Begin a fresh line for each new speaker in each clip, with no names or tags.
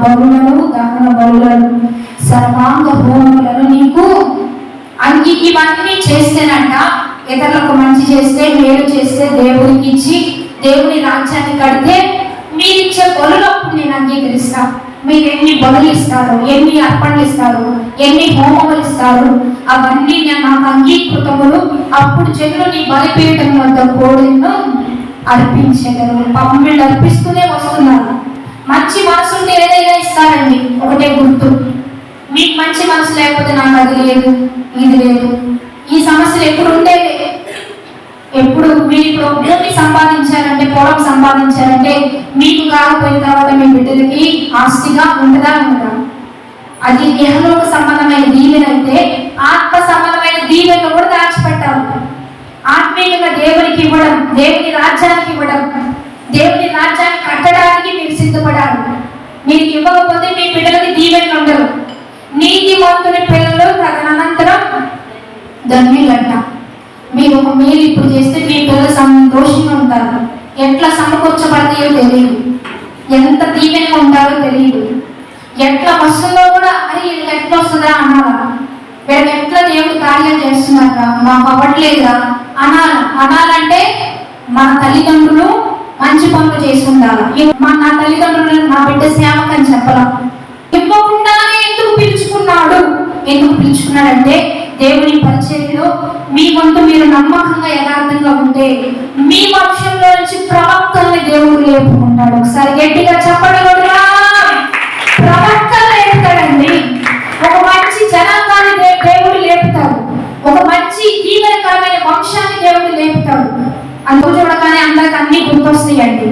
బలులను, దహన బలులను, సర్వాంగ హోమములను నీకు ఇవన్నీ చేస్తేనంట ఇతరులకు మంచి చేస్తే, మేలు చేస్తే, దేవుడికి ఇచ్చి దేవుని రాజ్యాన్ని కడితే మీరు ఇచ్చే బలులప్పుడు నేను అంగీకరిస్తా. మీరు ఎన్ని బలులు ఇస్తారు, ఎన్ని అర్పణలు ఇస్తారు, ఎన్ని హోమములు ఇస్తారు, అవన్నీ నాకు అంగీకృతములు. అప్పుడు జనులు నీ బలిపీఠం వద్ద కోడిను అర్పించగలరు. పాపం వీళ్ళు అర్పిస్తూనే వస్తున్నారు. మంచి మనసు ఉంటే ఏదైనా ఇస్తారండి. ఒకటే గుర్తు, మీకు మంచి మనసు లేకపోతే నాకు అది లేదు, ఇది లేదు, ఈ సమస్యలు ఎప్పుడు ఉండేవి. ఎప్పుడు మీరు ఇప్పుడు భూమి సంపాదించారంటే, పొలం సంపాదించారంటే మీకు కాకపోయిన తర్వాత మీ బిడ్డలకి ఆస్తిగా ఉండదా? అది ఇహలోక సంబంధమైన దీవెన అయితే, ఆత్మ సంబంధమైన దీవెన కూడా దాచిపెట్టాలి. ఆత్మీయంగా దేవునికి ఇవ్వడం, దేవుని రాజ్యానికి ఇవ్వడం, దేవుని రాజ్యాన్ని కట్టడానికి మీరు సిద్ధపడాలి. మీరు ఇవ్వకపోతే మీ బిడ్డలకి దీవెన ఉండదు. నీతిమంతుని పిల్లలు తదనంతరం ధన్యులంట. మీరు ఒక మేలు ఇప్పుడు చేస్తే మీ పిల్లలు సంతోషంగా ఉంటారు. ఎట్లా సమకూర్చబడతాయో తెలియదు, ఎంత దీవెనగా ఉంటారో తెలియదు, ఎట్లా వస్తుందో కూడా అది ఎట్లా వస్తుందా అనాలా, వీళ్ళకి ఎట్లా దేవుడు కార్యాలు చేస్తున్నారా, మాకు అవ్వట్లేదురా అనాలంటే మన తల్లిదండ్రులు మంచి పనులు చేసి ఉండాలి. నా తల్లిదండ్రులు నా బిడ్డ సేవకని చెప్పలా. ఇవ్వకుండానే ఎందుకు పిలుచుకున్నాడంటే దేవుని పరిచర్యలో మీ వంతు మీరు నమ్మకంగా యథార్థంగా ఉంటే మీ వంశంలో నుంచి ప్రవక్తల్ని దేవుడు లేపుకుంటాడు. ఒకసారి గట్టిగా చెప్పగలరా? ప్రవక్తలు లేపుతాడండి. ఒక మంచి జనాంగాన్ని దేవుడు లేపుతాడు. ఒక మంచి దీవెనకరమైన వంశాన్ని దేవుడు లేపుతాడు. అందుకు చూడగానే అందరికి అన్ని గుర్తొస్తాయండి.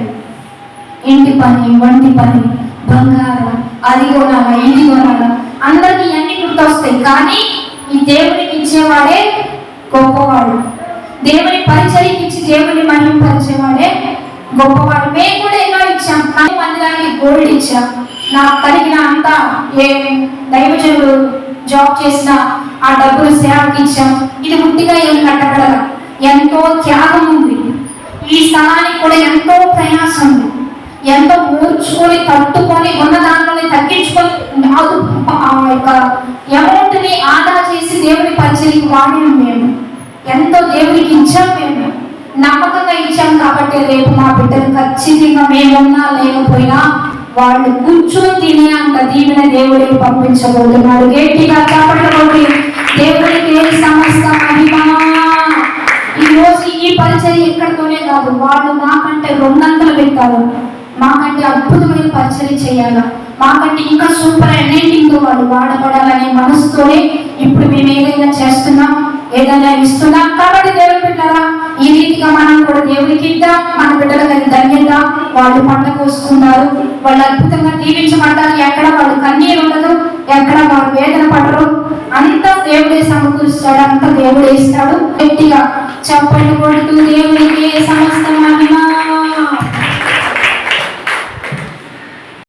ఇంటి పని, వంటి పని, బంగారం, అది కొనాలా, ఇది కొనాలా, అందరికి అన్ని గుర్తొస్తాయి. కానీ ఈ దేవునికి ఇచ్చేవాడే గొప్పవాడు. దేవుని పరిచర్యకి ఇచ్చి దేవుని మహిమపరిచేవాడే గొప్పవాడు. మేము కూడా ఎన్నో ఇచ్చాం, కానీ మందిరానికి గోల్డ్ ఇచ్చాం. నాకు కలిగిన అంతా ఏ దైవజనులు జాబ్ చేసిన ఆ డబ్బులు సేవకి ఇచ్చాం. ఇది ముట్టిగా ఏం కట్టబడాల, ఎంతో త్యాగం ఉంది. ఈ స్థలానికి కూడా ఎంతో ప్రయాసం ఉంది. ఎంతో మూర్చుకొని తట్టుకొని ఉన్న దాంట్లోనే తగ్గించుకొని ఆ యొక్క అమౌంట్ ని ఆదా చేసి దేవుని పరిచర్యకి వాడినాం. మేము ఎంతో దేవునికి ఇచ్చాం. మేము నమ్మకంగా ఇచ్చాం. కాబట్టి రేపు మా బిడ్డలు ఖచ్చితంగా మేమున్నా లేకపోయినా వాళ్ళు కూర్చొని తినే అంత దీవెన దేవుడికి పంపించబోతున్నాడు. గట్టిగా కాబట్టి దేవుడికి సమస్త మహిమ. ఈ రోజు ఈ పరిచర్య ఎక్కడితోనే కాదు, వాళ్ళు మాకంటే రెండంతలు పెట్టారు. మాకంటే అద్భుతమైన పరిచర్య చేయాలా, మాకంటే ఇంకా సూపర్ అన్నింటితో వాళ్ళు వాడబడాలనే మనసుతోనే ఇప్పుడు మేము ఏదైనా చేస్తున్నాం, ఏదైనా ఇస్తున్నాం. కాబట్టి దేవుడు పెట్టారా, ఈ రీతిగా మనం కూడా దేవుడికి ఇద్దాం. మన బిడ్డలకు అది ధన్యత. వాళ్ళు పంటకు వస్తున్నారు, వాళ్ళు అద్భుతంగా దీవించబడ్డారు. ఎక్కడ వాళ్ళు కన్నీరు ఉండదు, ఎక్కడ వాళ్ళు వేదన పడరు. అంతా దేవుడే సమకూరుస్తాడు, అంతా దేవుడే ఇస్తాడు. గట్టిగా చప్పట్లు కొడుతూ దేవుడికి సమస్త మహిమ